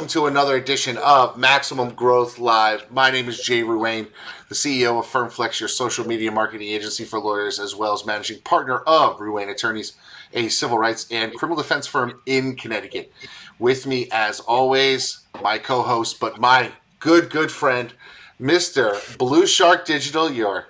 welcome to another edition of Maximum Growth Live. My name is Jay Ruane, the CEO of FirmFlex, your social media marketing agency for lawyers, as well as managing partner of Ruane Attorneys, a civil rights and criminal defense firm in Connecticut. With me, as always, my co-host, but my good friend, Mr. Blue Shark Digital, your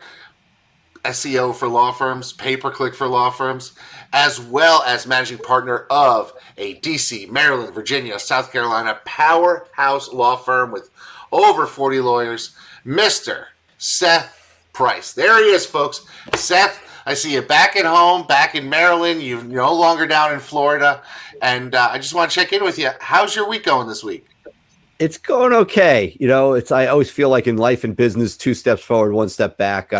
SEO for law firms, pay-per-click for law firms, as well as managing partner of a DC, Maryland, Virginia, South Carolina powerhouse law firm with over 40 lawyers, Mr. Seth Price. There he is, folks. Seth, I see you back at home, back in Maryland. You're no longer down in Florida. And I just want to check in with you. How's your week going this week? It's going okay. I always feel like in life and business, 2 steps forward, 1 step back.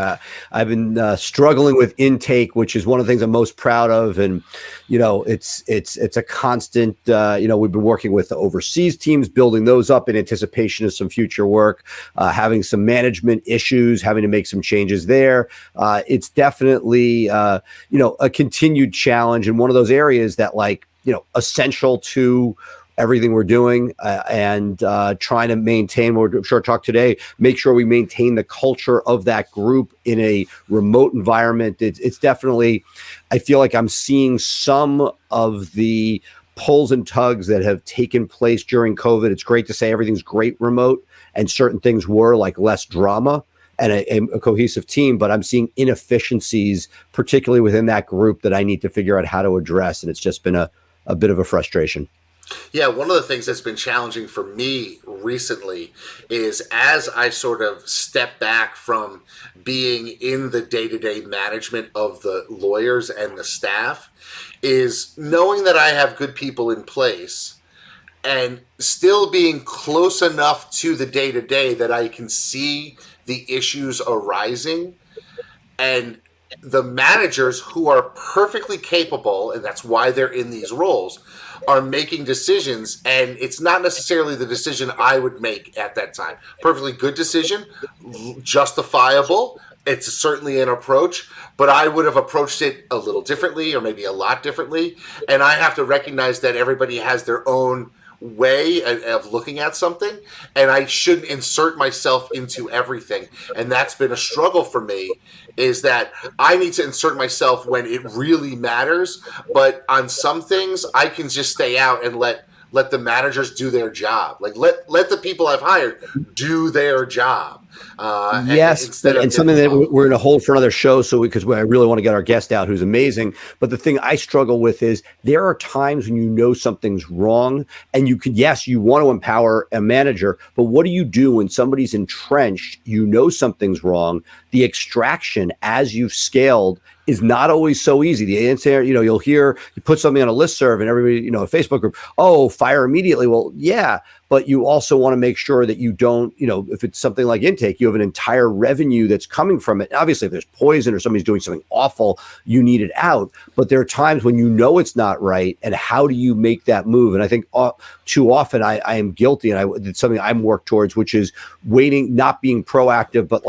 I've been struggling with intake, which is one of the things I'm most proud of. And, it's a constant, we've been working with the overseas teams, building those up in anticipation of some future work, having some management issues, having to make some changes there. It's definitely, a continued challenge in one of those areas that essential to everything we're doing and trying to maintain, we're sure talk today, make sure we maintain the culture of that group in a remote environment. It's definitely, I feel like I'm seeing some of the pulls and tugs that have taken place during COVID. It's great to say everything's great remote, and certain things were like less drama and a cohesive team, but I'm seeing inefficiencies, particularly within that group, that I need to figure out how to address. And it's just been a bit of a frustration. Yeah, one of the things that's been challenging for me recently is as I sort of step back from being in the day-to-day management of the lawyers and the staff, is knowing that I have good people in place and still being close enough to the day-to-day that I can see the issues arising, and the managers who are perfectly capable, and that's why they're in these roles, are making decisions, and it's not necessarily the decision I would make at that time. Perfectly good decision, justifiable. It's certainly an approach, but I would have approached it a little differently, or maybe a lot differently. And I have to recognize that everybody has their own way of looking at something, and I shouldn't insert myself into everything. And that's been a struggle for me, is that I need to insert myself when it really matters, but on some things I can just stay out and let the managers do their job. Like let the people I've hired do their job. Yes, and something that we're going to hold for another show, because I really want to get our guest out, who's amazing. But the thing I struggle with is there are times when you know something's wrong, and you want to empower a manager, but what do you do when somebody's entrenched? You know something's wrong. The extraction as you've scaled is not always so easy. The answer, you'll hear, you put something on a listserv and everybody, a Facebook group, oh, fire immediately. Well, yeah, but you also want to make sure that you don't, if it's something like intake, you have an entire revenue that's coming from it. Obviously, if there's poison or somebody's doing something awful, you need it out. But there are times when it's not right, and how do you make that move? And I think too often I am guilty, and it's something I'm worked towards, which is waiting, not being proactive, but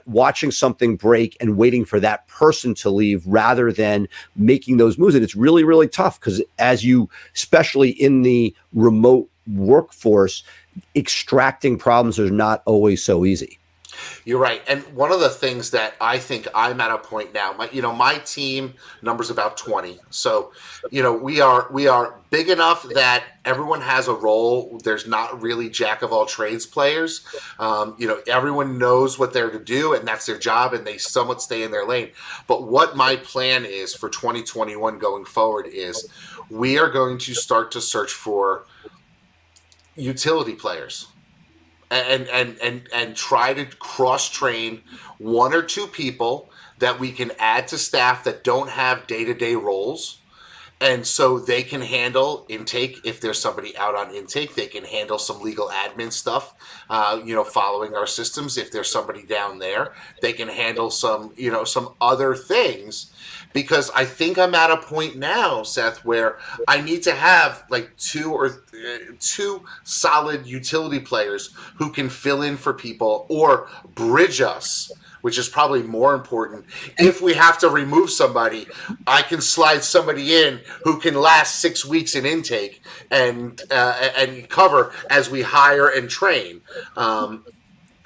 watching something break and waiting for that person to leave rather than making those moves. And it's really, really tough, because especially in the remote workforce, extracting problems is not always so easy. You're right. And one of the things that I think I'm at a point now, my team number's about 20. So, we are big enough that everyone has a role. There's not really jack of all trades players. Everyone knows what they're to do, and that's their job, and they somewhat stay in their lane. But what my plan is for 2021 going forward is we are going to start to search for utility players. And try to cross-train 1 or 2 people that we can add to staff that don't have day-to-day roles. And so they can handle intake. If there's somebody out on intake, they can handle some legal admin stuff, following our systems. If there's somebody down there, they can handle some other things. because I think I'm at a point now, Seth, where I need to have like two solid utility players who can fill in for people or bridge us, which is probably more important. If we have to remove somebody, I can slide somebody in who can last 6 weeks in intake and cover as we hire and train.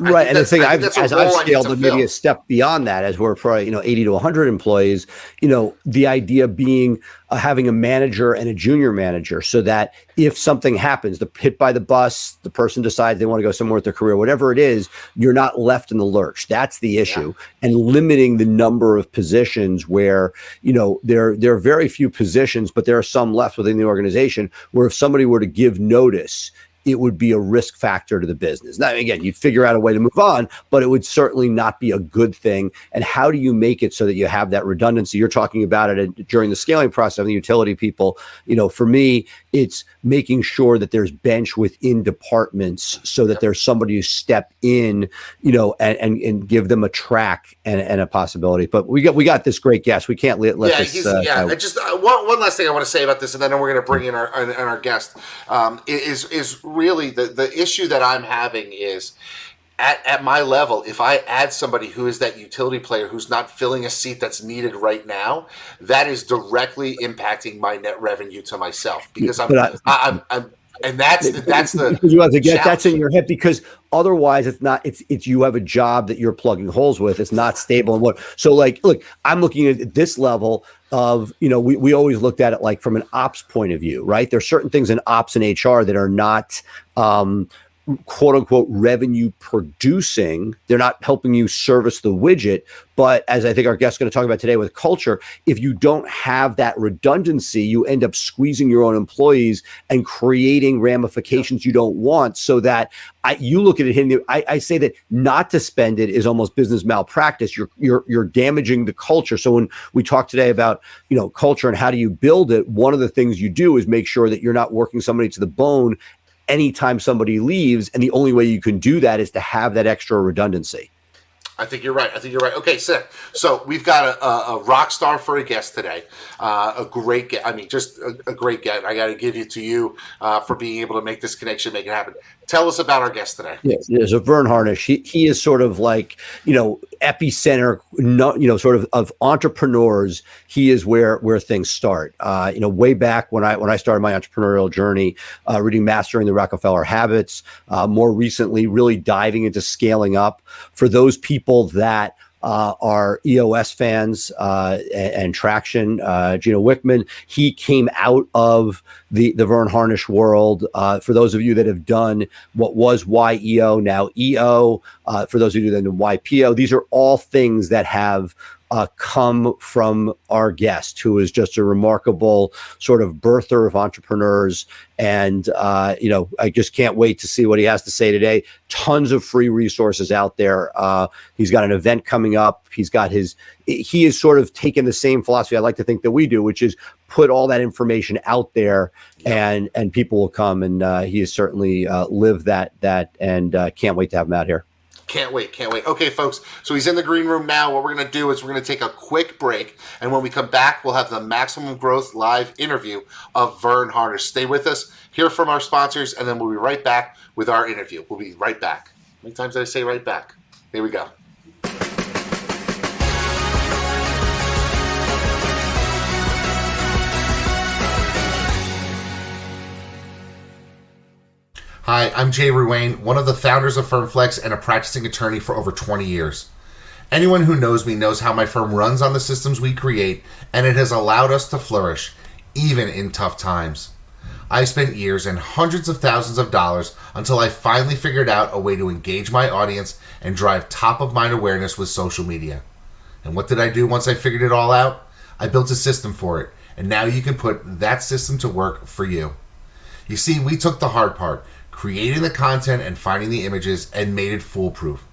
Right, and the thing as I've scaled maybe a step beyond that, as we're probably 80 to 100 employees, the idea being having a manager and a junior manager, so that if something happens, the hit by the bus, the person decides they want to go somewhere with their career, whatever it is, you're not left in the lurch. That's the issue, and limiting the number of positions where there are very few positions, but there are some left within the organization where if somebody were to give notice, it would be a risk factor to the business. Now, again, you'd figure out a way to move on, but it would certainly not be a good thing. And how do you make it so that you have that redundancy? You're talking about it during the scaling process of the utility people. For me, it's making sure that there's bench within departments so that there's somebody who step in, and give them a track and a possibility. But we got this great guest. We can't let this. Just one last thing I want to say about this, and then we're going to bring in our guest. Is really the issue that I'm having is at my level, if I add somebody who is that utility player who's not filling a seat that's needed right now, that is directly impacting my net revenue to myself, because I'm and that's the you have to get that's in your head, because otherwise it's not it's you have a job that you're plugging holes with. It's not stable. And look, I'm looking at this level of, we always looked at it like from an ops point of view, right? There's certain things in ops and HR that are not quote unquote revenue producing. They're not helping you service the widget. But as I think our guest is going to talk about today with culture, if you don't have that redundancy, you end up squeezing your own employees and creating ramifications you don't want. So that you look at it, I say that not to spend it is almost business malpractice. You're damaging the culture. So when we talk today about culture and how do you build it, one of the things you do is make sure that you're not working somebody to the bone anytime somebody leaves, and the only way you can do that is to have that extra redundancy. I think you're right. Okay, so we've got a rock star for a guest today. A great guest. I mean, just a great guest. I got to give it to you for being able to make this connection, make it happen. Tell us about our guest today. Yes, so Verne Harnish. He is sort of like, epicenter, sort of entrepreneurs. He is where things start. Way back when I started my entrepreneurial journey, reading Mastering the Rockefeller Habits, more recently, really diving into scaling up. For those people that are EOS fans and Traction, Gino Wickman, he came out of the Verne Harnish world. For those of you that have done what was YEO, now EO, for those of you that know YPO, these are all things that have come from our guest, who is just a remarkable sort of birther of entrepreneurs. And, I just can't wait to see what he has to say today. Tons of free resources out there. He's got an event coming up. He is sort of taken the same philosophy I like to think that we do, which is put all that information out there, and people will come. And he has certainly lived that and can't wait to have him out here. Can't wait. Okay, folks, so he's in the green room now. What we're going to do is we're going to take a quick break, and when we come back, we'll have the Maximum Growth live interview of Verne Harnish. Stay with us, hear from our sponsors, and then we'll be right back with our interview. We'll be right back. How many times did I say right back? Here we go. Hi, I'm Jay Ruane, one of the founders of FirmFlex and a practicing attorney for over 20 years. Anyone who knows me knows how my firm runs on the systems we create, and it has allowed us to flourish, even in tough times. I spent years and hundreds of thousands of dollars until I finally figured out a way to engage my audience and drive top-of-mind awareness with social media. And what did I do once I figured it all out? I built a system for it, and now you can put that system to work for you. You see, we took the hard part, creating the content and finding the images, and made it foolproof.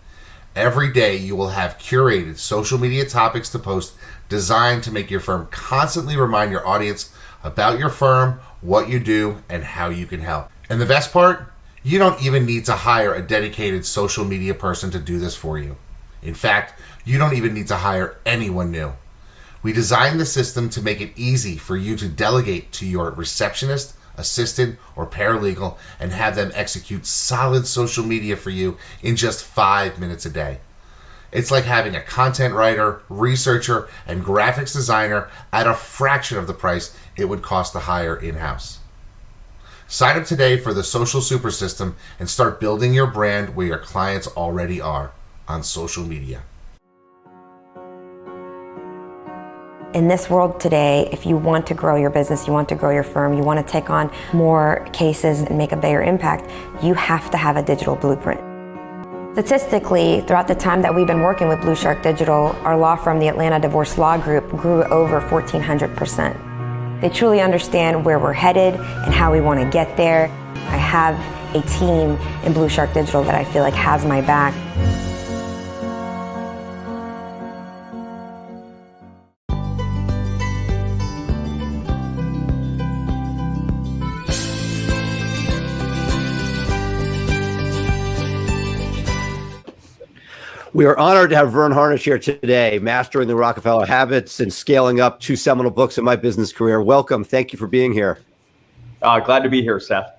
Every day you will have curated social media topics to post designed to make your firm constantly remind your audience about your firm, what you do, and how you can help. And the best part? You don't even need to hire a dedicated social media person to do this for you. In fact, you don't even need to hire anyone new. We designed the system to make it easy for you to delegate to your receptionist, assistant, or paralegal and have them execute solid social media for you in just 5 minutes a day. It's like having a content writer, researcher, and graphics designer at a fraction of the price it would cost to hire in-house. Sign up today for the Social Super System and start building your brand where your clients already are, on social media. In this world today, if you want to grow your business, you want to grow your firm, you want to take on more cases and make a bigger impact, you have to have a digital blueprint. Statistically, throughout the time that we've been working with Blue Shark Digital, our law firm, the Atlanta Divorce Law Group, grew over 1,400%. They truly understand where we're headed and how we want to get there. I have a team in Blue Shark Digital that I feel like has my back. We are honored to have Verne Harnish here today, mastering the Rockefeller habits and scaling up 2 seminal books in my business career. Welcome. Thank you for being here. Glad to be here, Seth.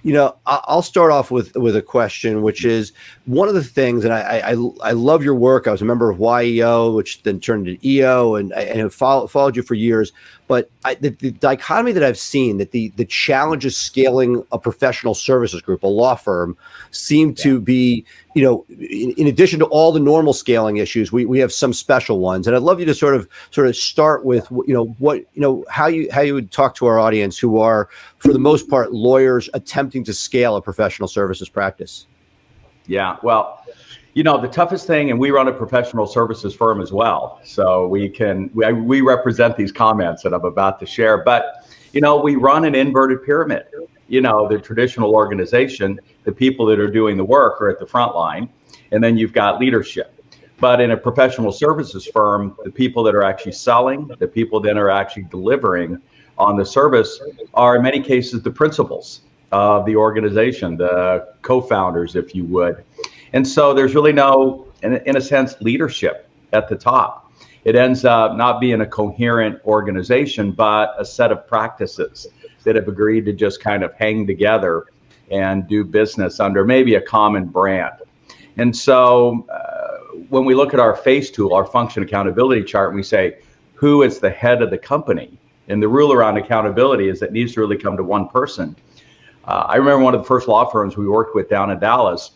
You know, I'll start off with a question, which is one of the things, and I love your work. I was a member of YEO, which then turned into EO, and have followed you for years. But the dichotomy that I've seen, that the challenges scaling a professional services group, a law firm, seem to be, you know, in addition to all the normal scaling issues, we have some special ones. And I'd love you to sort of start with, how you would talk to our audience, who are, for the most part, lawyers attempting to scale a professional services practice. Yeah, well, the toughest thing, and we run a professional services firm as well, so we represent these comments that I'm about to share. But, we run an inverted pyramid. The traditional organization, the people that are doing the work are at the front line, and then you've got leadership. But in a professional services firm, the people that are actually selling, the people that are actually delivering on the service are in many cases the principals of the organization, the co-founders, if you would. And so there's really no, in a sense, leadership at the top. It ends up not being a coherent organization, but a set of practices that have agreed to just kind of hang together and do business under maybe a common brand. And so when we look at our FACE tool, our function accountability chart, and we say, who is the head of the company? And the rule around accountability is it needs to really come to one person. I remember one of the first law firms we worked with down in Dallas,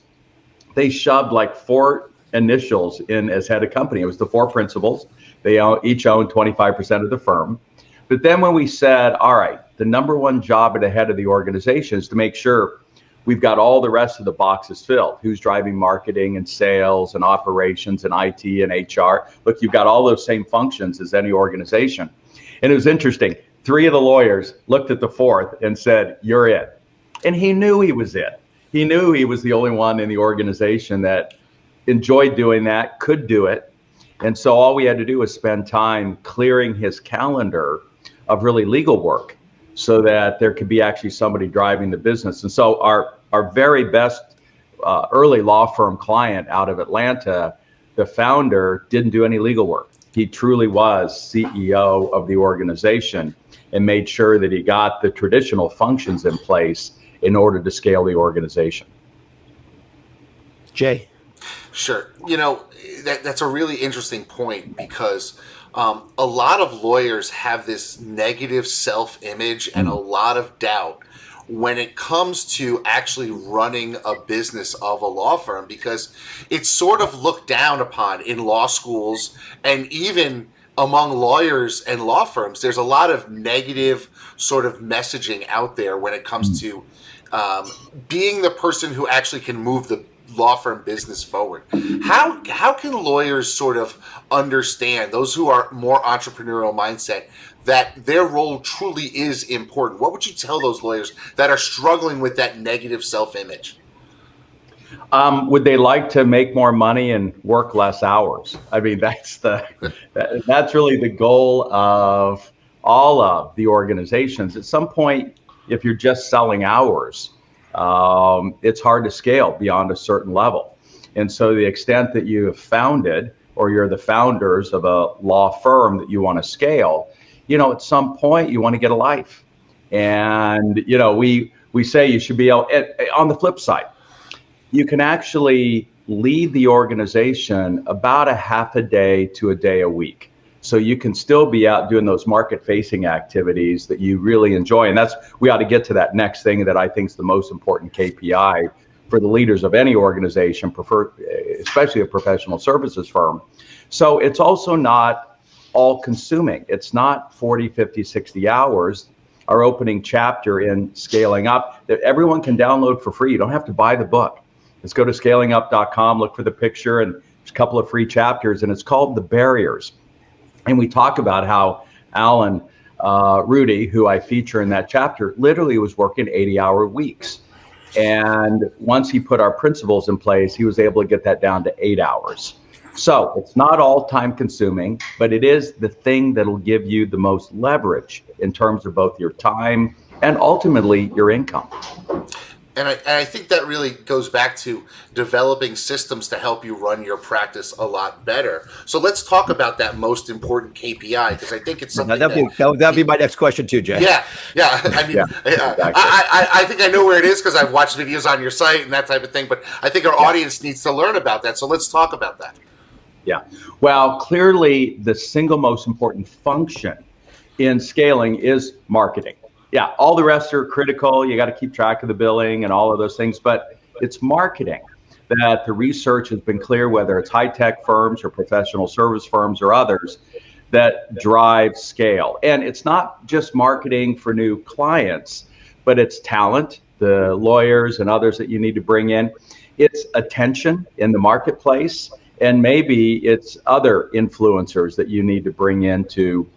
they shoved like 4 initials in as head of company. It was the 4 principals. They each owned 25% of the firm. But then when we said, all right, the number one job at the head of the organization is to make sure we've got all the rest of the boxes filled. Who's driving marketing and sales and operations and IT and HR? Look, you've got all those same functions as any organization. And it was interesting. 3 of the lawyers looked at the 4th and said, you're it. And he knew he was it. He knew he was the only one in the organization that enjoyed doing that, could do it. And so all we had to do was spend time clearing his calendar of really legal work so that there could be actually somebody driving the business. And so our very best early law firm client out of Atlanta, the founder didn't do any legal work. He truly was CEO of the organization and made sure that he got the traditional functions in place in order to scale the organization. Jay. Sure. That's a really interesting point, because a lot of lawyers have this negative self-image and a lot of doubt when it comes to actually running a business of a law firm, because it's sort of looked down upon in law schools and even among lawyers and law firms. There's a lot of negative sort of messaging out there when it comes to being the person who actually can move the law firm business forward. How can lawyers sort of understand, those who are more entrepreneurial mindset, that their role truly is important? What would you tell those lawyers that are struggling with that negative self-image? Would they like to make more money and work less hours? I mean, that's really the goal of all of the organizations. At some point, if you're just selling hours, it's hard to scale beyond a certain level. And so the extent that you have founded or you're the founders of a law firm that you want to scale, at some point you want to get a life. And, we say you should be able, on the flip side, you can actually lead the organization about a half a day to a day a week. So you can still be out doing those market facing activities that you really enjoy. And we ought to get to that next thing that I think is the most important KPI for the leaders of any organization, especially a professional services firm. So it's also not all consuming. It's not 40, 50, 60 hours. Our opening chapter in Scaling Up that everyone can download for free. You don't have to buy the book. Let's go to scalingup.com, look for the picture, and there's a couple of free chapters, and it's called The Barriers. And we talk about how Alan Rudy, who I feature in that chapter, literally was working 80-hour weeks. And once he put our principles in place, he was able to get that down to 8 hours. So it's not all time consuming, but it is the thing that'll give you the most leverage in terms of both your time and ultimately your income. And I think that really goes back to developing systems to help you run your practice a lot better. So let's talk about that most important KPI, because I think it's something that'd be my next question too, Jay. Yeah. I mean, exactly. I think I know where it is because I've watched videos on your site and that type of thing. But I think our audience needs to learn about that. So let's talk about that. Yeah. Well, clearly the single most important function in scaling is marketing. Yeah, all the rest are critical. You got to keep track of the billing and all of those things, but it's marketing that the research has been clear, whether it's high-tech firms or professional service firms or others, that drive scale. And it's not just marketing for new clients, but it's talent, the lawyers and others that you need to bring in. It's attention in the marketplace, and maybe it's other influencers that you need to bring into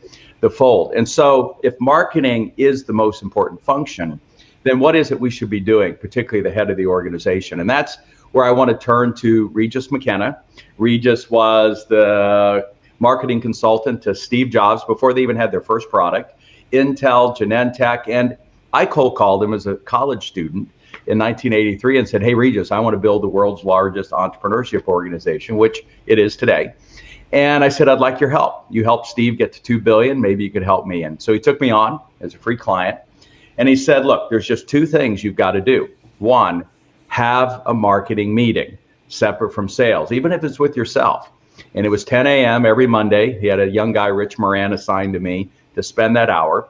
the fold. And so if marketing is the most important function, then what is it we should be doing, particularly the head of the organization? And that's where I want to turn to Regis McKenna. Regis was the marketing consultant to Steve Jobs before they even had their first product, Intel, Genentech, and I cold called him as a college student in 1983 and said, hey, Regis, I want to build the world's largest entrepreneurship organization, which it is today. And I said, I'd like your help. You helped Steve get to 2 billion. Maybe you could help me. And so he took me on as a free client. And he said, look, there's just two things you've got to do. One, have a marketing meeting separate from sales, even if it's with yourself. And it was 10 a.m. every Monday. He had a young guy, Rich Moran, assigned to me to spend that hour.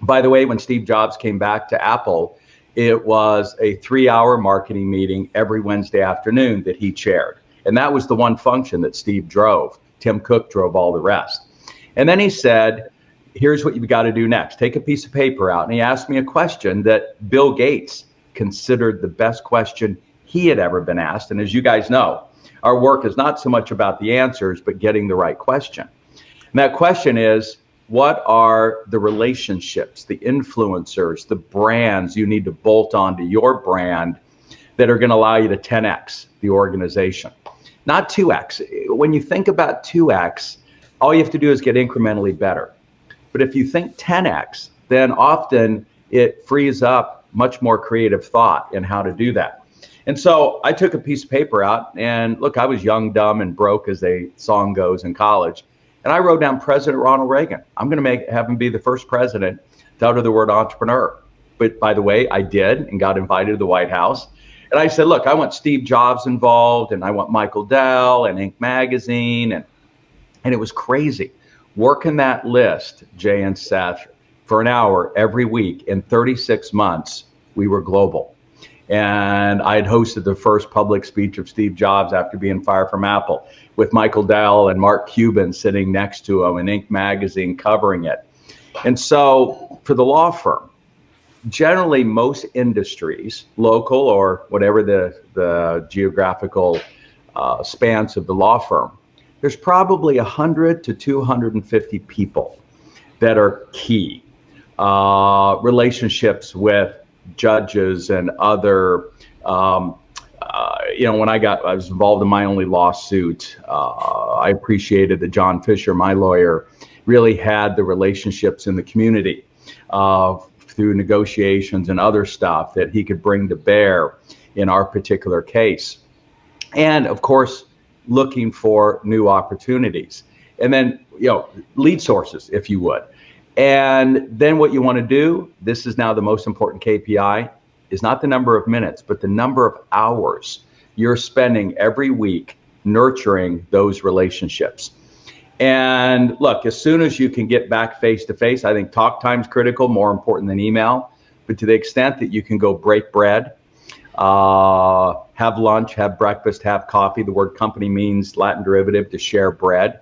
By the way, when Steve Jobs came back to Apple, it was a 3-hour marketing meeting every Wednesday afternoon that he chaired. And that was the one function that Steve drove. Tim Cook drove all the rest. And then he said, here's what you've got to do next. Take a piece of paper out. And he asked me a question that Bill Gates considered the best question he had ever been asked. And as you guys know, our work is not so much about the answers, but getting the right question. And that question is, what are the relationships, the influencers, the brands you need to bolt onto your brand that are going to allow you to 10x the organization? Not 2x. When you think about 2x, all you have to do is get incrementally better. But if you think 10x, then often it frees up much more creative thought in how to do that. And so I took a piece of paper out, and look, I was young, dumb, and broke, as a song goes, in college. And I wrote down President Ronald Reagan. I'm going to have him be the first president to utter the word entrepreneur. But by the way, I did, and got invited to the White House. And I said, look, I want Steve Jobs involved, and I want Michael Dell and Inc. magazine. And it was crazy. Working that list, Jay and Seth, for an hour every week. In 36 months, we were global. And I had hosted the first public speech of Steve Jobs after being fired from Apple, with Michael Dell and Mark Cuban sitting next to him and Inc. magazine covering it. And so for the law firm, generally most industries, local or whatever the geographical spans of the law firm, there's probably 100 to 250 people that are key. Relationships with judges and other, when I was involved in my only lawsuit, I appreciated that John Fisher, my lawyer, really had the relationships in the community through negotiations and other stuff that he could bring to bear in our particular case. And of course, looking for new opportunities. And then, lead sources, if you would. And then what you want to do, this is now the most important KPI, is not the number of minutes, but the number of hours you're spending every week nurturing those relationships. And look, as soon as you can get back face to face, I think talk time's critical, more important than email. But to the extent that you can go break bread, have lunch, have breakfast, have coffee, the word company means Latin derivative to share bread,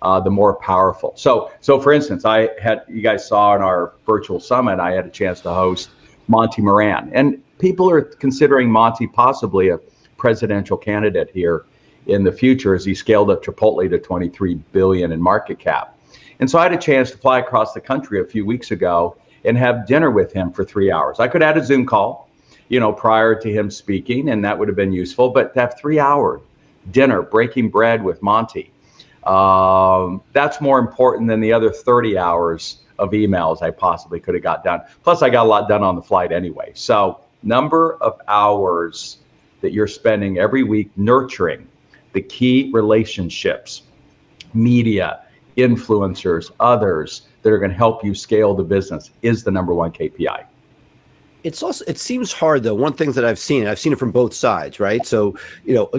the more powerful. So for instance, you guys saw in our virtual summit, I had a chance to host Monty Moran. And people are considering Monty possibly a presidential candidate here in the future as he scaled up Chipotle to 23 billion in market cap. And so I had a chance to fly across the country a few weeks ago and have dinner with him for 3 hours. I could add a Zoom call, prior to him speaking, and that would have been useful, but to have 3-hour dinner, breaking bread with Monty, that's more important than the other 30 hours of emails I possibly could have got done. Plus, I got a lot done on the flight anyway. So number of hours that you're spending every week nurturing the key relationships, media, influencers, others that are going to help you scale the business is the number one KPI. It seems hard though. One thing that I've seen it from both sides, right? So,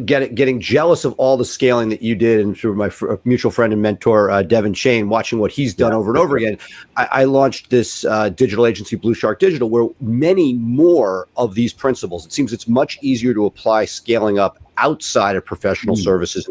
getting jealous of all the scaling that you did, and through my mutual friend and mentor, Devin Shane, watching what he's done over and over again. I launched this digital agency, Blue Shark Digital, where many more of these principles, it seems it's much easier to apply scaling up outside of professional services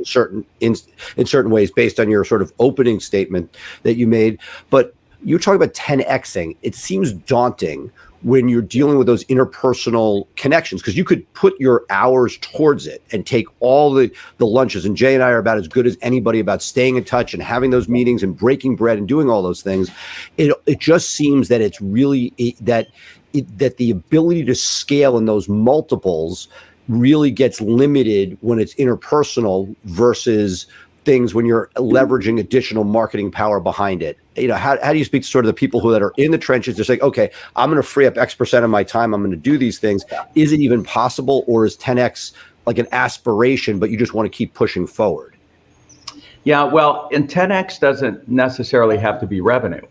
in certain ways, based on your sort of opening statement that you made. But you're talking about 10xing. It seems daunting when you're dealing with those interpersonal connections, because you could put your hours towards it and take all the lunches. And Jay and I are about as good as anybody about staying in touch and having those meetings and breaking bread and doing all those things. It just seems that it's really that the ability to scale in those multiples really gets limited when it's interpersonal versus things when you're leveraging additional marketing power behind it. How do you speak to sort of the people that are in the trenches? They're saying, okay, I'm going to free up X% of my time. I'm going to do these things. Is it even possible, or is 10X like an aspiration, but you just want to keep pushing forward? Yeah, well, and 10X doesn't necessarily have to be revenue.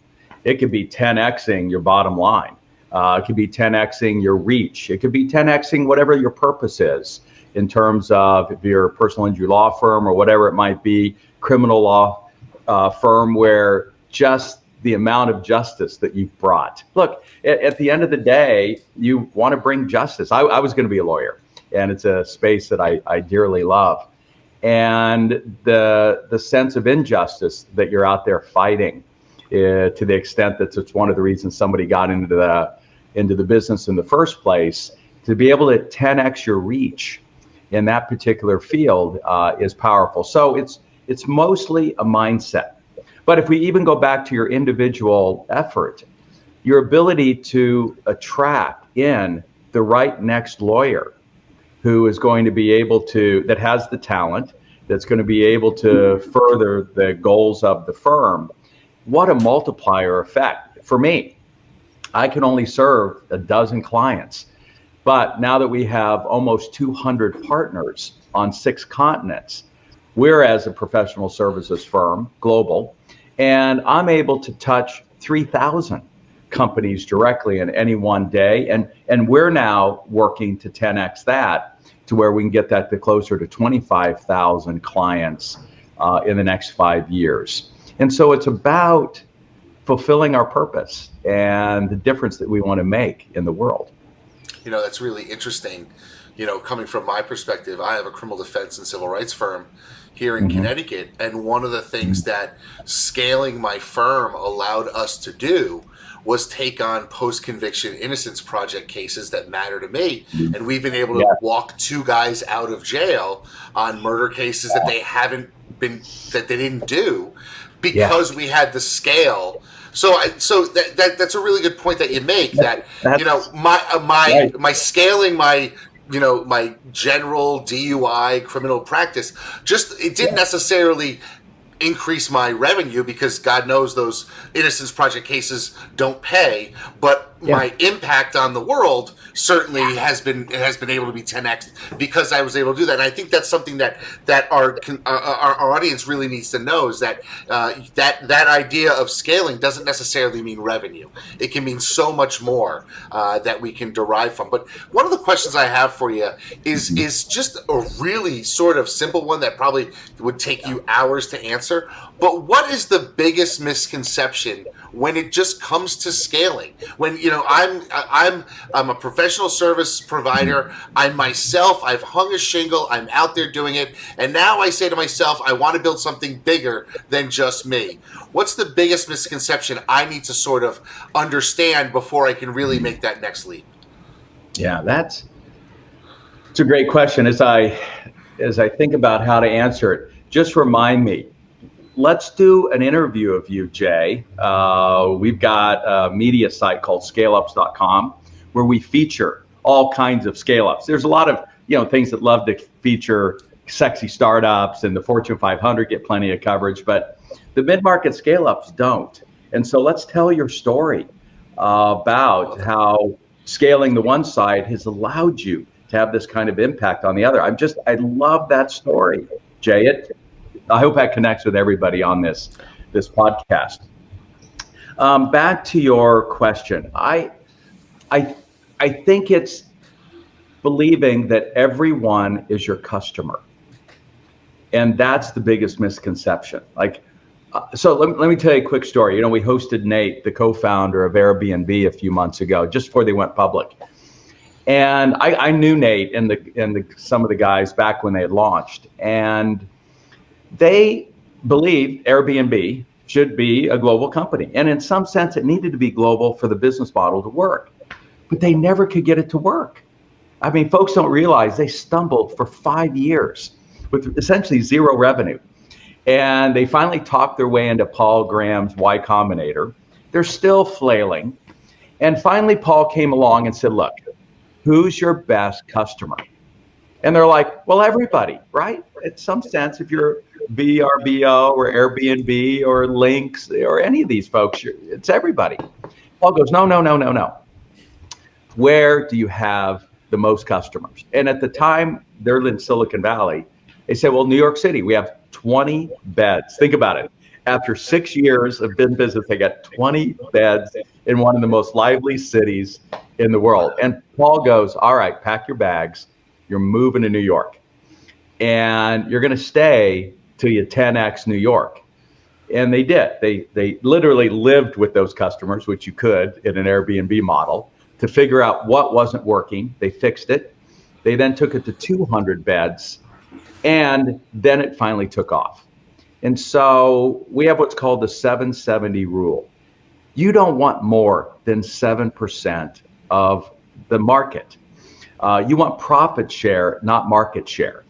It could be 10Xing your bottom line. It could be 10Xing your reach. It could be 10Xing whatever your purpose is, in terms of if you're a personal injury law firm or whatever it might be, criminal law firm, where just the amount of justice that you've brought. Look, at the end of the day, you want to bring justice. I was going to be a lawyer, and it's a space that I dearly love. And the sense of injustice that you're out there fighting, to the extent that it's one of the reasons somebody got into the business in the first place, to be able to 10x your reach in that particular field is powerful. So it's mostly a mindset. But if we even go back to your individual effort, your ability to attract in the right next lawyer who is going to be able to, that has the talent, that's going to be able to further the goals of the firm, what a multiplier effect. For me, I can only serve a dozen clients. But now that we have almost 200 partners on 6 continents, we're, as a professional services firm, global, and I'm able to touch 3,000 companies directly in any one day. And we're now working to 10x that, to where we can get that to closer to 25,000 clients in the next 5 years. And so it's about fulfilling our purpose and the difference that we want to make in the world. That's really interesting. Coming from my perspective, I have a criminal defense and civil rights firm here in Connecticut. And one of the things that scaling my firm allowed us to do was take on post-conviction innocence project cases that matter to me. And we've been able to walk 2 guys out of jail on murder cases that they didn't do, because we had the scale. So that's a really good point that you make. That my scaling my my general DUI criminal practice, it didn't necessarily increase my revenue, because God knows those Innocence Project cases don't pay, but my impact on the world certainly has been able to be 10x because I was able to do that. And I think that's something that our audience really needs to know, is that that idea of scaling doesn't necessarily mean revenue. It can mean so much more that we can derive from. But one of the questions I have for you is just a really sort of simple one that probably would take you hours to answer. But what is the biggest misconception when it just comes to scaling? When, you know, I'm a professional service provider. I've hung a shingle. I'm out there doing it. And now I say to myself, I want to build something bigger than just me. What's the biggest misconception I need to sort of understand before I can really make that next leap? Yeah, it's a great question. As I think about how to answer it, just remind me. Let's do an interview of you, Jay. We've got a media site called scaleups.com where we feature all kinds of scale-ups. There's a lot of, you know, things that love to feature sexy startups, and the Fortune 500 get plenty of coverage, but the mid-market scale-ups don't. And so let's tell your story about how scaling the one side has allowed you to have this kind of impact on the other. I love that story, Jay. I hope that connects with everybody on this podcast. Back to your question. I think it's believing that everyone is your customer. And that's the biggest misconception. So let me tell you a quick story. You know, we hosted Nate, the co-founder of Airbnb, a few months ago, just before they went public. And I knew Nate and some of the guys back when they had launched. And they believed Airbnb should be a global company. And in some sense, it needed to be global for the business model to work. But they never could get it to work. I mean, folks don't realize they stumbled for 5 years with essentially zero revenue. And they finally talked their way into Paul Graham's Y Combinator. They're still flailing. And finally, Paul came along and said, look, who's your best customer? And they're like, well, everybody, right? In some sense, if you're VRBO or Airbnb or Lynx or any of these folks, it's everybody. Paul goes, no. Where do you have the most customers? And at the time, they're in Silicon Valley. They said, well, New York City, we have 20 beds. Think about it. After 6 years of business, they got 20 beds in one of the most lively cities in the world. And Paul goes, all right, pack your bags. You're moving to New York. And you're going to stay till you 10x New York. And they did. They literally lived with those customers, which you could in an Airbnb model, to figure out what wasn't working. They fixed it. They then took it to 200 beds. And then it finally took off. And so we have what's called the 770 rule. You don't want more than 7% of the market. You want profit share, not market share.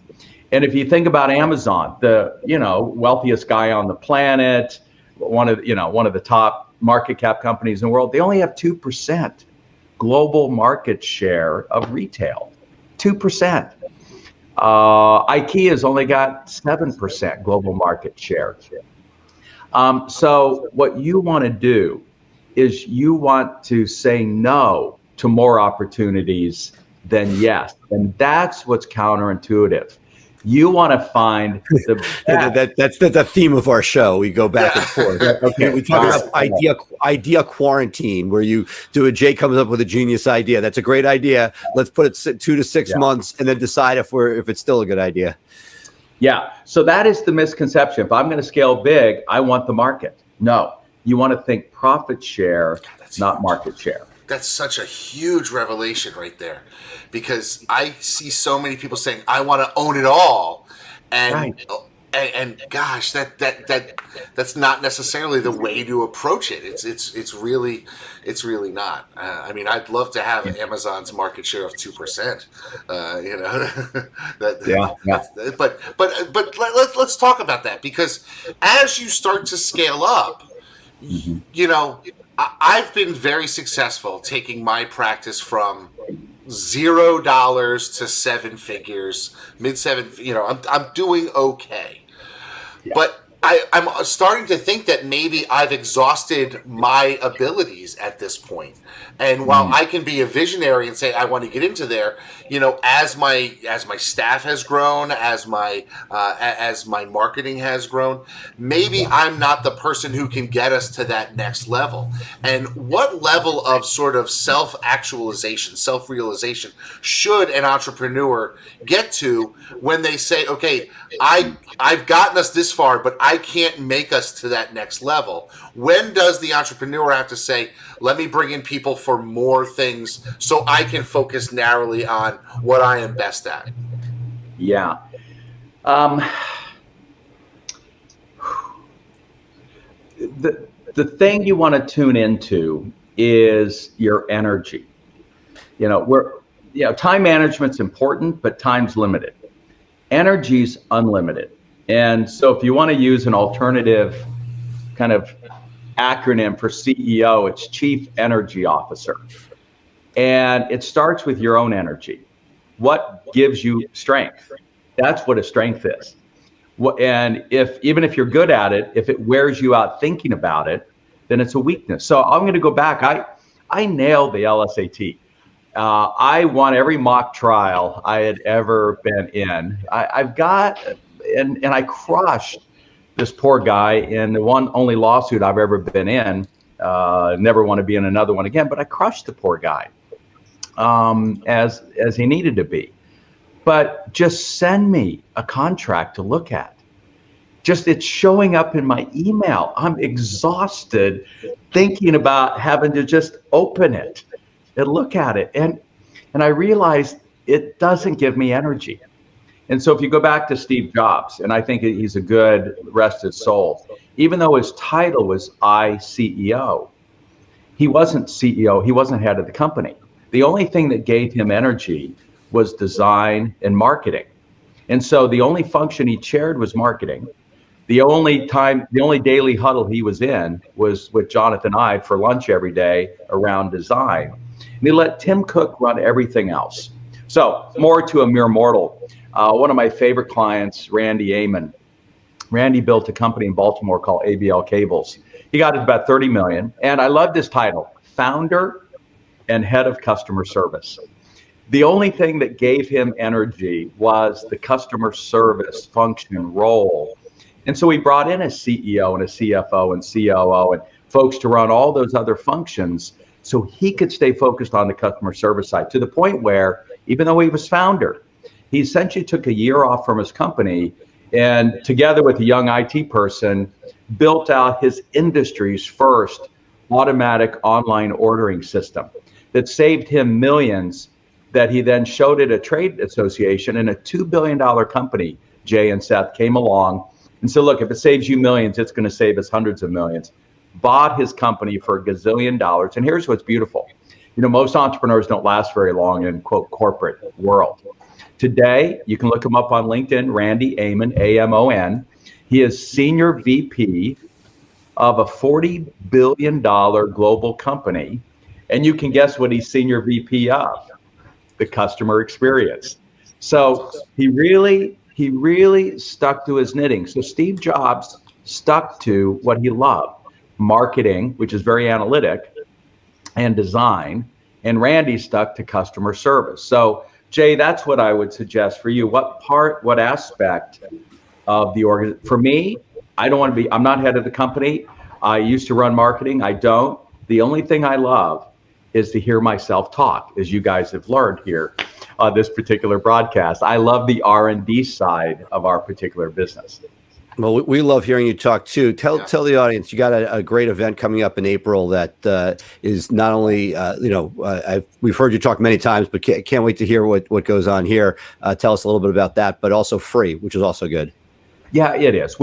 And if you think about Amazon, the wealthiest guy on the planet, one of the top market cap companies in the world, they only have 2% global market share of retail. 2%. IKEA's only got 7% global market share. So what you want to do is you want to say no to more opportunities than yes. And that's what's counterintuitive. You want to find the that's the theme of our show. We go back and forth. Okay. We talk about idea quarantine, where Jay comes up with a genius idea. That's a great idea. Let's put it 2 to 6 months and then decide if it's still a good idea. Yeah. So that is the misconception. If I'm going to scale big, I want the market. No, you want to think profit share, not market share. That's such a huge revelation right there, because I see so many people saying, I want to own it all. And gosh, that's not necessarily the way to approach it. It's really not. I mean, I'd love to have Amazon's market share of 2%. But let's talk about that, because as you start to scale up, I've been very successful taking my practice from $0 to 7 figures, mid-7. I'm doing okay. Yeah. But I'm starting to think that maybe I've exhausted my abilities at this point. And while I can be a visionary and say I want to get into there, as my staff has grown, as my marketing has grown, maybe I'm not the person who can get us to that next level. And what level of sort of self-actualization, self-realization should an entrepreneur get to when they say, okay, I've gotten us this far, but I can't make us to that next level? When does the entrepreneur have to say, let me bring in people for more things so I can focus narrowly on what I am best at? Yeah. The thing you want to tune into is your energy. Time management's important, but time's limited. Energy's unlimited. And so if you want to use an alternative kind of acronym for CEO, it's Chief Energy Officer. And it starts with your own energy. What gives you strength? That's what a strength is. And even if you're good at it, if it wears you out thinking about it, then it's a weakness. So I'm going to go back. I nailed the LSAT. I won every mock trial I had ever been in. And I crushed this poor guy in the only lawsuit I've ever been in. Never want to be in another one again, but I crushed the poor guy as he needed to be. But just send me a contract to look at. It's showing up in my email. I'm exhausted thinking about having to just open it and look at it. And I realized it doesn't give me energy. And so if you go back to Steve Jobs, and I think he's a good, rest his soul, even though his title was CEO, he wasn't CEO, he wasn't head of the company. The only thing that gave him energy was design and marketing. And so the only function he chaired was marketing. The only daily huddle he was in was with Jonathan Ive for lunch every day around design. And he let Tim Cook run everything else. So more to a mere mortal. One of my favorite clients, Randy Amon. Randy built a company in Baltimore called ABL Cables. He got it about 30 million. And I love this title, Founder and Head of Customer Service. The only thing that gave him energy was the customer service function role. And so we brought in a CEO and a CFO and COO and folks to run all those other functions so he could stay focused on the customer service side, to the point where, even though he was founder, he essentially took a year off from his company and, together with a young IT person, built out his industry's first automatic online ordering system that saved him millions, that he then showed at a trade association, and a $2 billion company, Jay and Seth, came along and said, look, if it saves you millions, it's going to save us hundreds of millions. Bought his company for $1 gazillion. And here's what's beautiful. Most entrepreneurs don't last very long in, quote, corporate world. Today, you can look him up on LinkedIn, Randy Amon, A-M-O-N. He is senior VP of a $40 billion global company. And you can guess what he's senior VP of, the customer experience. So he really stuck to his knitting. So Steve Jobs stuck to what he loved, marketing, which is very analytic, and design. And Randy stuck to customer service. So Jay, that's what I would suggest for you. What aspect of the org? For me, I'm not head of the company. I used to run marketing. I don't. The only thing I love is to hear myself talk, as you guys have learned here on this particular broadcast. I love the R&D side of our particular business. Well, we love hearing you talk too. Tell the audience, you got a great event coming up in April that is not only, we've heard you talk many times, but can't wait to hear what goes on here. Tell us a little bit about that, but also free, which is also good. Yeah, it is.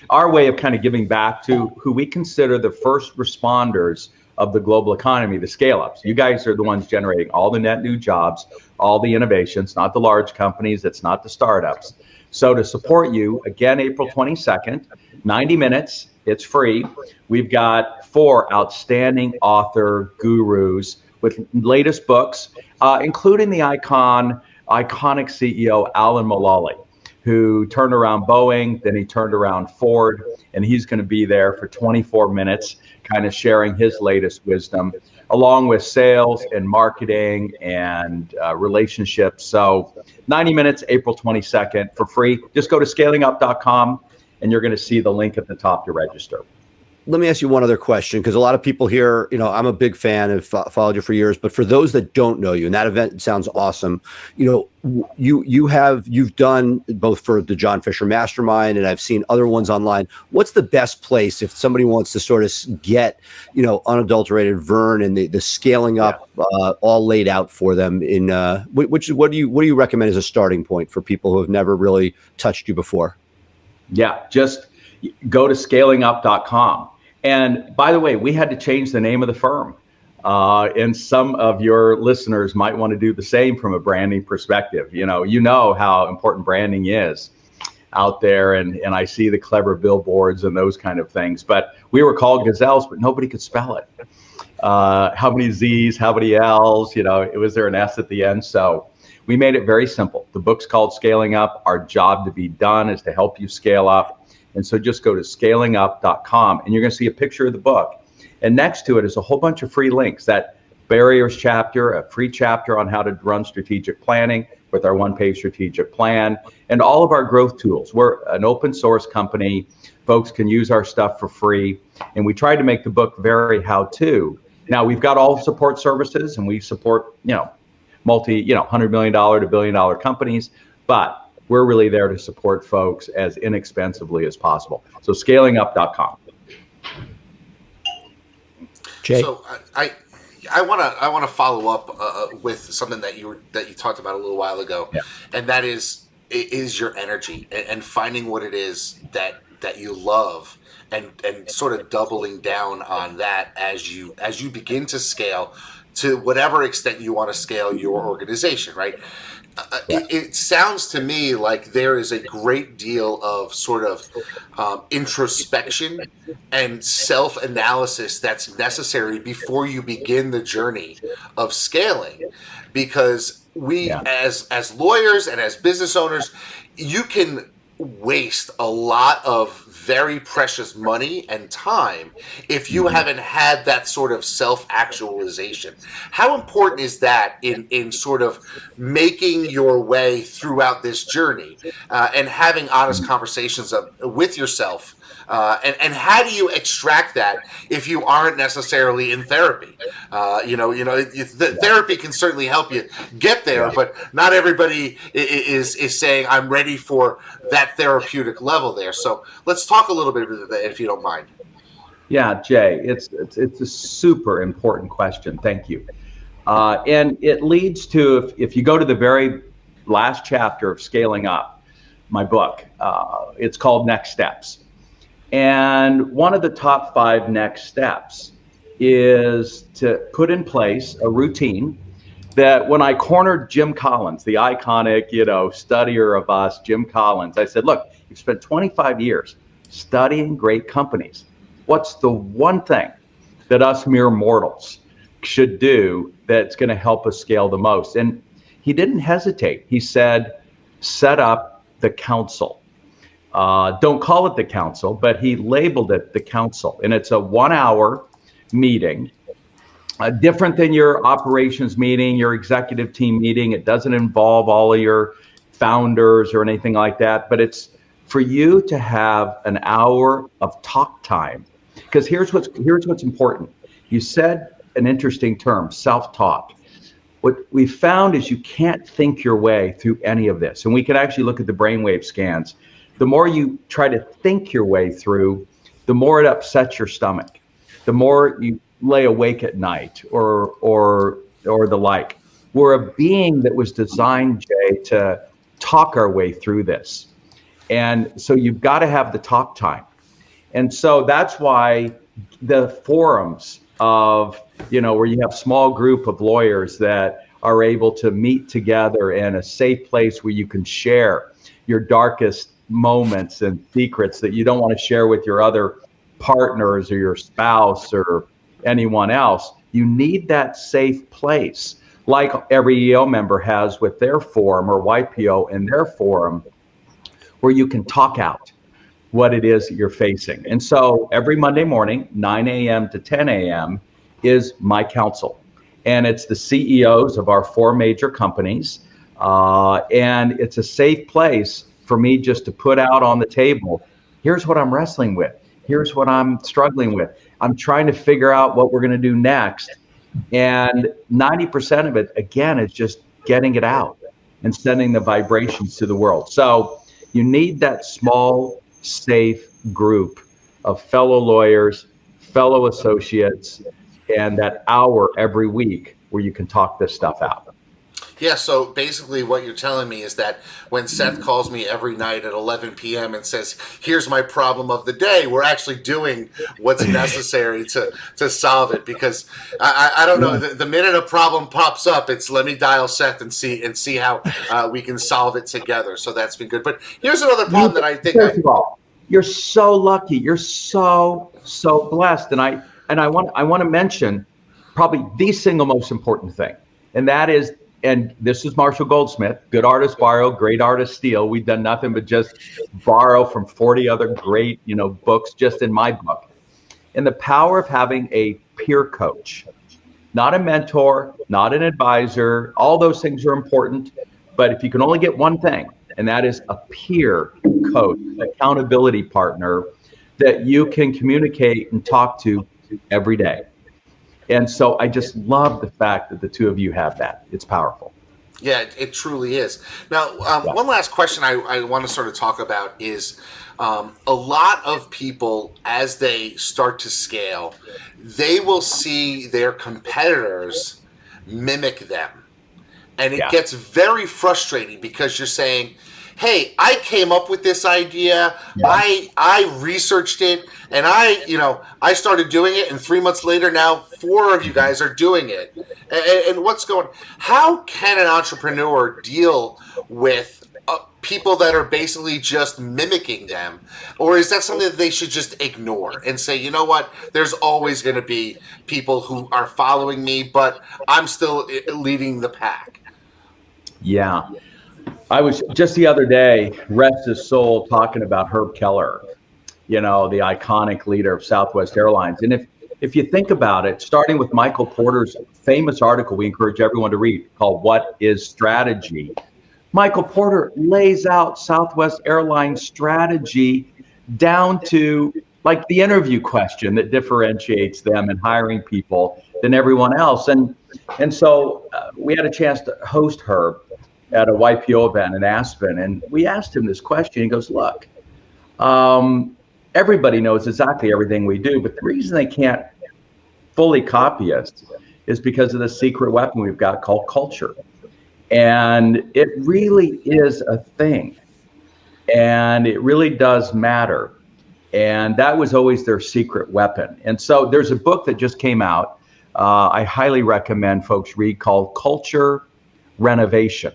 Our way of kind of giving back to who we consider the first responders of the global economy, the scale-ups. You guys are the ones generating all the net new jobs, all the innovations, not the large companies, it's not the startups. So to support you, again, April 22nd, 90 minutes, it's free. We've got 4 outstanding author gurus with latest books, including the iconic CEO, Alan Mulally, who turned around Boeing, then he turned around Ford, and he's going to be there for 24 minutes, kind of sharing his latest wisdom, along with sales and marketing and relationships. So 90 minutes, April 22nd for free. Just go to scalingup.com and you're going to see the link at the top to register. Let me ask you one other question, because a lot of people here, I'm a big fan, have followed you for years, but for those that don't know you, and that event sounds awesome, you've done both for the John Fisher Mastermind, and I've seen other ones online. What's the best place if somebody wants to sort of get, unadulterated Verne and the scaling up all laid out for them in what do you recommend as a starting point for people who have never really touched you before? Yeah, just go to scalingup.com. And by the way, we had to change the name of the firm. And some of your listeners might want to do the same from a branding perspective. You know how important branding is out there. And I see the clever billboards and those kind of things. But we were called Gazelles, but nobody could spell it. How many Z's, how many L's, was there an S at the end? So we made it very simple. The book's called Scaling Up. Our job to be done is to help you scale up. And so just go to scalingup.com and you're going to see a picture of the book. And next to it is a whole bunch of free links. That barriers chapter, a free chapter on how to run strategic planning with our one-page strategic plan, and all of our growth tools. We're an open source company. Folks can use our stuff for free. And we tried to make the book very how-to. Now we've got all support services and we support, $100 million to $1 billion companies, but we're really there to support folks as inexpensively as possible. So scalingup.com. Jay? So I want to follow up with something that you talked about a little while ago, and that is your energy and finding what it is that you love and sort of doubling down on that as you begin to scale to whatever extent you want to scale your organization, right? It sounds to me like there is a great deal of sort of introspection and self-analysis that's necessary before you begin the journey of scaling, because we as lawyers and as business owners, you can waste a lot of very precious money and time if you haven't had that sort of self-actualization. How important is that in sort of making your way throughout this journey and having honest conversations with yourself? And how do you extract that if you aren't necessarily in therapy? Therapy can certainly help you get there, but not everybody is saying, I'm ready for that therapeutic level there. So let's talk a little bit about that, if you don't mind. Yeah, Jay, it's a super important question. Thank you. And it leads to, if you go to the very last chapter of Scaling Up, my book, it's called Next Steps. And one of the top 5 next steps is to put in place a routine that when I cornered Jim Collins, the iconic, studier of us, Jim Collins, I said, look, you've spent 25 years studying great companies. What's the one thing that us mere mortals should do that's going to help us scale the most? And he didn't hesitate. He said, set up the council. Don't call it the council, but he labeled it the council. And it's a 1-hour meeting, different than your operations meeting, your executive team meeting. It doesn't involve all of your founders or anything like that, but it's for you to have an hour of talk time. Because here's what's important. You said an interesting term, self-talk. What we found is you can't think your way through any of this. And we can actually look at the brainwave scans. The more you try to think your way through, the more it upsets your stomach. The more you lay awake at night or the like. We're a being that was designed, Jay, to talk our way through this. And so you've got to have the talk time. And so that's why the forums of, where you have small group of lawyers that are able to meet together in a safe place where you can share your darkest moments and secrets that you don't want to share with your other partners or your spouse or anyone else. You need that safe place, like every EO member has with their forum or YPO in their forum, where you can talk out what it is that you're facing. And so every Monday morning, 9 a.m. to 10 a.m. is my counsel. And it's the CEOs of our 4 major companies. And it's a safe place for me just to put out on the table, here's what I'm wrestling with. Here's what I'm struggling with. I'm trying to figure out what we're going to do next. And 90% of it, again, is just getting it out and sending the vibrations to the world. So you need that small, safe group of fellow lawyers, fellow associates, and that hour every week where you can talk this stuff out. Yeah, so basically what you're telling me is that when Seth calls me every night at 11 p.m. and says, here's my problem of the day, we're actually doing what's necessary to solve it. Because I don't know, the minute a problem pops up, it's let me dial Seth and see how we can solve it together. So that's been good. But here's another problem that I think First of all, you're so lucky. You're so blessed. And I want to mention probably the single most important thing, and that is, and this is Marshall Goldsmith, good artists borrow, great artists steal. We've done nothing but just borrow from 40 other great, books just in my book. And the power of having a peer coach, not a mentor, not an advisor, all those things are important. But if you can only get one thing, and that is a peer coach, accountability partner that you can communicate and talk to every day. And so I just love the fact that the two of you have that. It's powerful. Yeah, it truly is. Now, one last question I want to sort of talk about is a lot of people, as they start to scale, they will see their competitors mimic them. And it gets very frustrating because you're saying, hey, I came up with this idea. Yeah. I researched it, and I started doing it, and 3 months later, now 4 of you guys are doing it. And what's going? How can an entrepreneur deal with people that are basically just mimicking them, or is that something that they should just ignore and say, you know what? There's always going to be people who are following me, but I'm still leading the pack. Yeah. I was just the other day, rest his soul, talking about Herb Keller, the iconic leader of Southwest Airlines. And if you think about it, starting with Michael Porter's famous article we encourage everyone to read called What is Strategy? Michael Porter lays out Southwest Airlines strategy down to like the interview question that differentiates them in hiring people than everyone else. And so we had a chance to host Herb at a YPO event in Aspen. And we asked him this question. He goes, look, everybody knows exactly everything we do, but the reason they can't fully copy us is because of the secret weapon we've got called culture. And it really is a thing. And it really does matter. And that was always their secret weapon. And so there's a book that just came out, I highly recommend folks read, called Culture Renovation,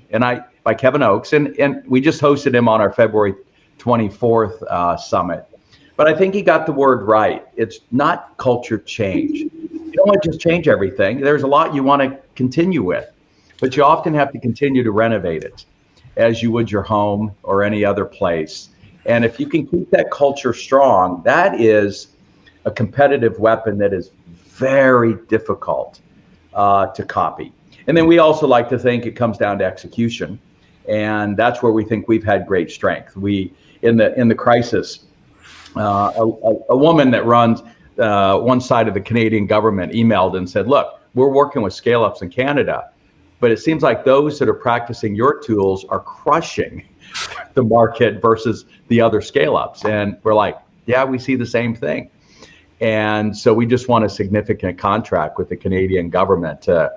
by Kevin Oakes, and we just hosted him on our February 24th summit. But I think he got the word right. It's not culture change. You don't want to just change everything. There's a lot you want to continue with, but you often have to continue to renovate it as you would your home or any other place. And if you can keep that culture strong, that is a competitive weapon that is very difficult to copy. And then we also like to think it comes down to execution, and that's where we think we've had great strength. We in the crisis, a woman that runs one side of the Canadian government emailed and said, "Look, we're working with scale-ups in Canada, but it seems like those that are practicing your tools are crushing the market versus the other scale-ups." And we're like, "Yeah, we see the same thing." And so we just won a significant contract with the Canadian government to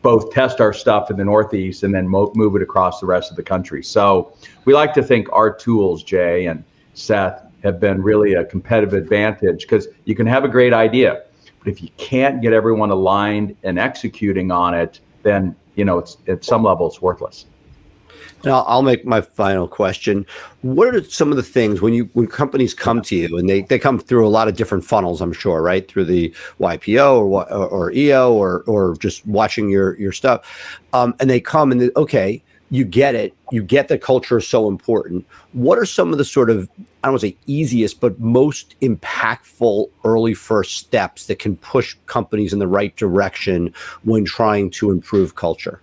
both test our stuff in the Northeast and then move it across the rest of the country. So we like to think our tools, Jay and Seth, have been really a competitive advantage, because you can have a great idea, but if you can't get everyone aligned and executing on it, then it's at some level it's worthless. Now, I'll make my final question. What are some of the things when companies come to you, and they come through a lot of different funnels, I'm sure, right? Through the YPO or EO or just watching your stuff. And they come and okay, you get it. You get that culture is so important. What are some of the sort of, I don't want to say easiest, but most impactful early first steps that can push companies in the right direction when trying to improve culture?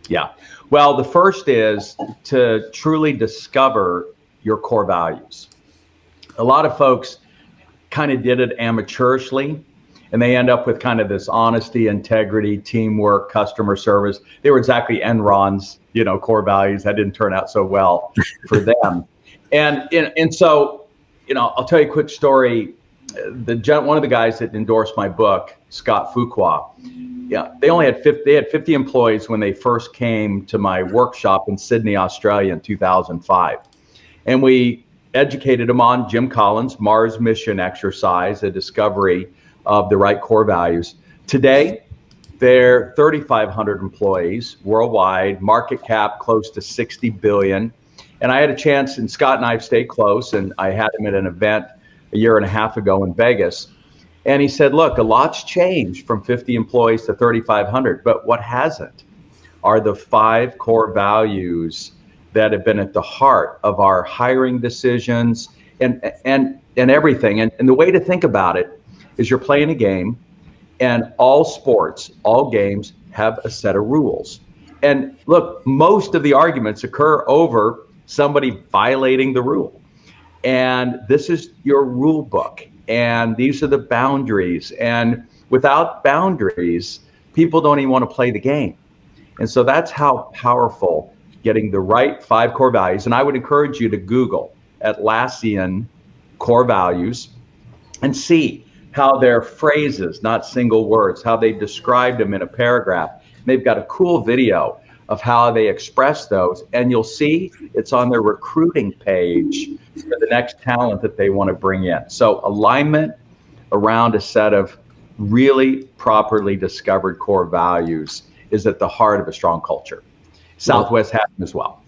Yeah. Well, the first is to truly discover your core values. A lot of folks kind of did it amateurishly, and they end up with kind of this honesty, integrity, teamwork, customer service. They were exactly Enron's, core values. That didn't turn out so well for them. And so, I'll tell you a quick story. One of the guys that endorsed my book, Scott Fuqua, they had 50 employees when they first came to my workshop in Sydney, Australia in 2005. And we educated them on Jim Collins' Mars mission exercise, a discovery of the right core values. Today, they're 3,500 employees worldwide, market cap close to 60 billion. And I had a chance, and Scott and I have stayed close, and I had him at an event a year and a half ago in Vegas. And he said, look, a lot's changed from 50 employees to 3,500, but what hasn't are the 5 core values that have been at the heart of our hiring decisions and everything. And the way to think about it is you're playing a game, and all sports, all games have a set of rules. And look, most of the arguments occur over somebody violating the rule. And this is your rule book. And these are the boundaries. And without boundaries, people don't even want to play the game. And so that's how powerful getting the right 5 core values. And I would encourage you to Google Atlassian core values and see how they're phrases, not single words, how they describe them in a paragraph. And they've got a cool video of how they express those. And you'll see it's on their recruiting page for the next talent that they want to bring in. So alignment around a set of really properly discovered core values is at the heart of a strong culture. Southwest has them as well.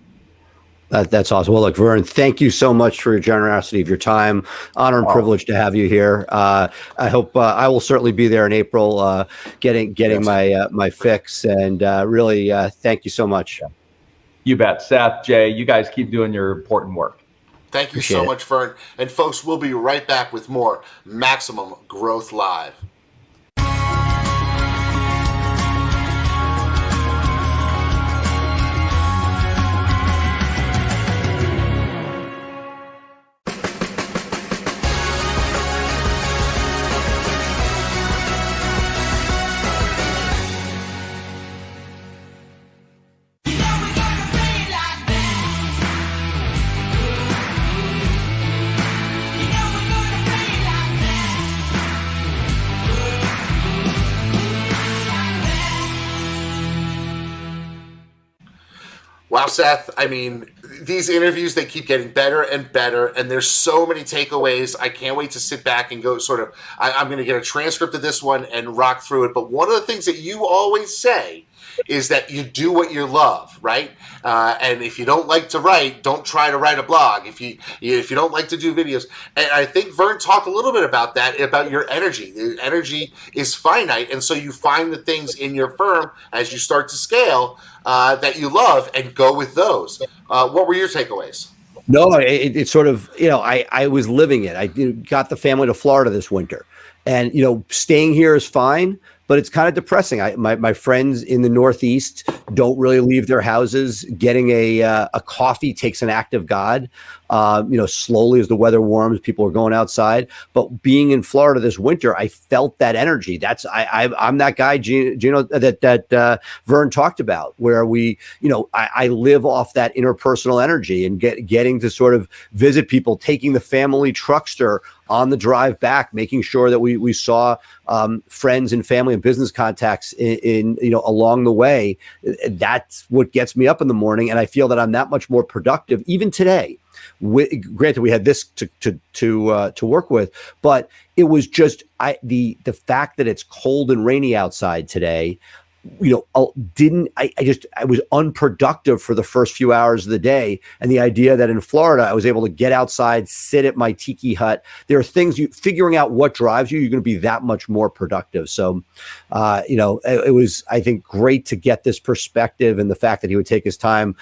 That's awesome. Well, look, Verne, thank you so much for your generosity of your time. Honor and privilege to have you here. I hope I will certainly be there in April, getting my fix. And really, thank you so much. You bet. Seth, Jay, you guys keep doing your important work. Thank you so much, Verne. And folks, we'll be right back with more Maximum Growth Live. Wow, Seth, I mean, these interviews, they keep getting better and better, and there's so many takeaways. I can't wait to sit back and go I'm going to get a transcript of this one and rock through it. But one of the things that you always say is that you do what you love, right? And if you don't like to write, don't try to write a blog. If you don't like to do videos, and I think Verne talked a little bit about that, about your energy. The energy is finite, and so you find the things in your firm as you start to scale that you love and go with those. What were your takeaways? No, it's sort of, I was living it. I got the family to Florida this winter, and staying here is fine, but it's kind of depressing. My friends in the Northeast don't really leave their houses. Getting a coffee takes an act of God. Slowly as the weather warms, people are going outside. But being in Florida this winter, I felt that energy. I'm that guy, Gino, that Verne talked about, where I live off that interpersonal energy and getting to sort of visit people, taking the family truckster on the drive back, making sure that we saw friends and family and business contacts in along the way. That's what gets me up in the morning, and I feel that I'm that much more productive even today. Granted, we had this to work with, but it was just the fact that it's cold and rainy outside today. I was unproductive for the first few hours of the day. And the idea that in Florida, I was able to get outside, sit at my tiki hut. There are things figuring out what drives you, you're going to be that much more productive. So, it was, I think, great to get this perspective, and the fact that he would take his time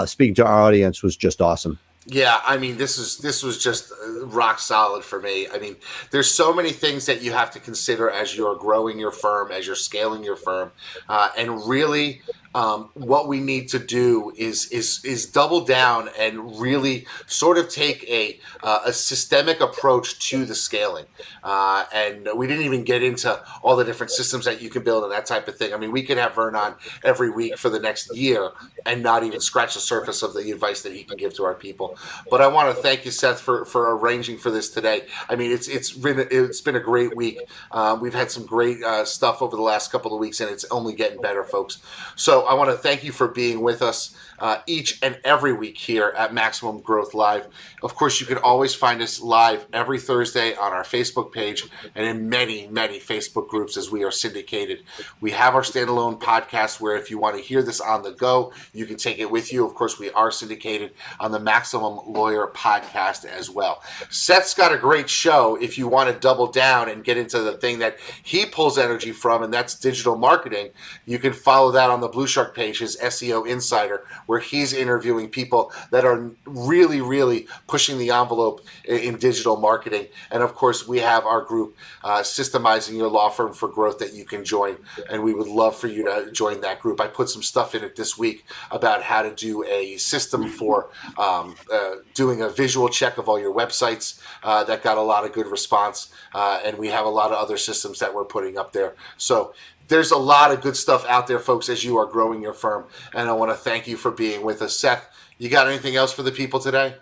speaking to our audience was just awesome. Yeah, I mean, this was just rock solid for me. I mean, there's so many things that you have to consider as you're growing your firm, as you're scaling your firm, and really, what we need to do is double down and really sort of take a systemic approach to the scaling. And we didn't even get into all the different systems that you can build and that type of thing. I mean, we could have Verne on every week for the next year and not even scratch the surface of the advice that he can give to our people. But I want to thank you, Seth, for arranging for this today. I mean, it's been a great week. We've had some great stuff over the last couple of weeks, and it's only getting better, folks. So I want to thank you for being with us each and every week here at Maximum Growth Live. Of course, you can always find us live every Thursday on our Facebook page and in many, many Facebook groups as we are syndicated. We have our standalone podcast where if you want to hear this on the go, you can take it with you. Of course, we are syndicated on the Maximum Lawyer podcast as well. Seth's got a great show if you want to double down and get into the thing that he pulls energy from, and that's digital marketing. You can follow that on the Blue Shark page, his SEO Insider, where he's interviewing people that are really, really pushing the envelope in digital marketing. And of course, we have our group, Systemizing Your Law Firm for Growth, that you can join. And we would love for you to join that group. I put some stuff in it this week about how to do a system for doing a visual check of all your websites. That got a lot of good response. And we have a lot of other systems that we're putting up there. So there's a lot of good stuff out there, folks, as you are growing your firm. And I want to thank you for being with us. Seth, you got anything else for the people today?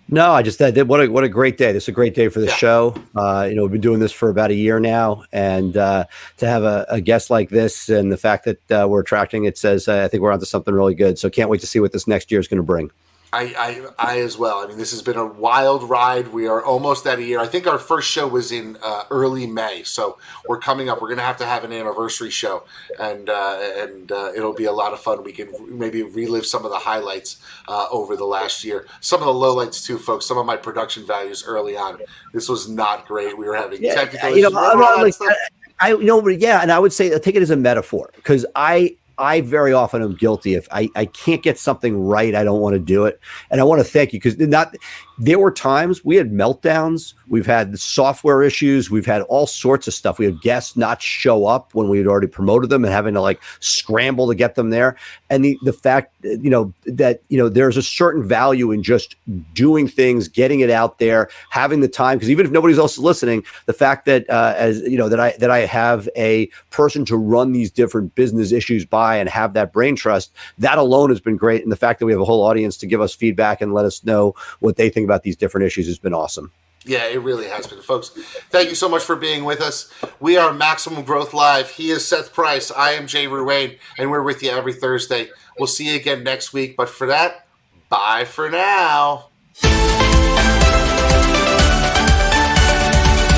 No, I just did. What a great day. This is a great day for the show. We've been doing this for about a year now. And to have a guest like this, and the fact that we're attracting, it says, I think we're onto something really good. So can't wait to see what this next year is going to bring. I as well. I mean, this has been a wild ride. We are almost at a year. I think our first show was in early May, so we're coming up. We're going to have an anniversary show, and it'll be a lot of fun. We can maybe relive some of the highlights over the last year, some of the lowlights too, folks. Some of my production values early on. This was not great. We were having technical issues. And I would say take it as a metaphor, because I very often am guilty. If I can't get something right, I don't want to do it. And I want to thank you, because there were times we had meltdowns. We've had software issues. We've had all sorts of stuff. We had guests not show up when we had already promoted them and having to scramble to get them there. And the fact, that there's a certain value in just doing things, getting it out there, having the time. Because even if nobody's else listening, the fact that that I have a person to run these different business issues by and have that brain trust, that alone has been great. And the fact that we have a whole audience to give us feedback and let us know what they think about these different issues has been awesome. Yeah, it really has been, folks. Thank you so much for being with us. We are Maximum Growth Live. He is Seth Price. I am Jay Ruane, and we're with you every Thursday. We'll see you again next week. But for that, bye for now.